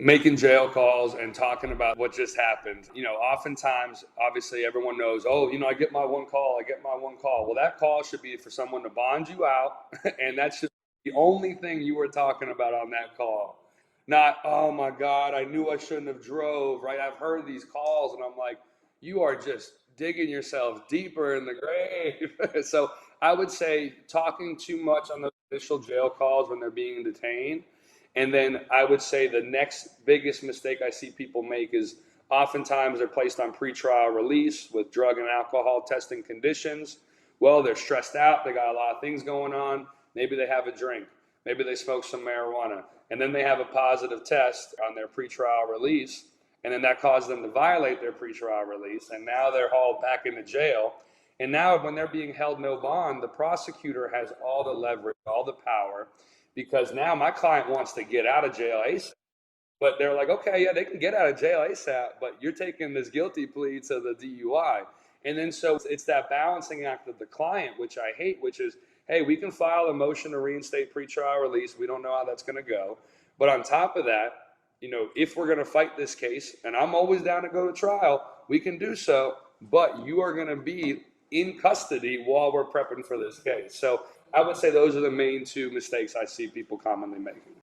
making jail calls and talking about what just happened. Oftentimes, obviously, everyone knows, oh, I get my one call, I get my one call. Well, that call should be for someone to bond you out, and that should be the only thing you were talking about on that call. Not, oh my God, I knew I shouldn't have drove, right? I've heard these calls, and I'm like, you are just digging yourself deeper in the grave. So I would say talking too much on those initial jail calls when they're being detained. And then I would say the next biggest mistake I see people make is oftentimes they're placed on pretrial release with drug and alcohol testing conditions. Well, they're stressed out. They got a lot of things going on. Maybe they have a drink. Maybe they smoke some marijuana. And then they have a positive test on their pretrial release. And then that causes them to violate their pretrial release. And now they're hauled back into jail. And now when they're being held no bond, the prosecutor has all the leverage, all the power, because now my client wants to get out of jail ASAP. But they're like, okay, yeah, they can get out of jail ASAP, but you're taking this guilty plea to the DUI. And then so it's that balancing act of the client, which I hate, which is, hey, we can file a motion to reinstate pretrial release. We don't know how that's going to go. But on top of that, if we're going to fight this case, and I'm always down to go to trial, we can do so, but you are going to be in custody while we're prepping for this case. So I would say those are the main two mistakes I see people commonly making.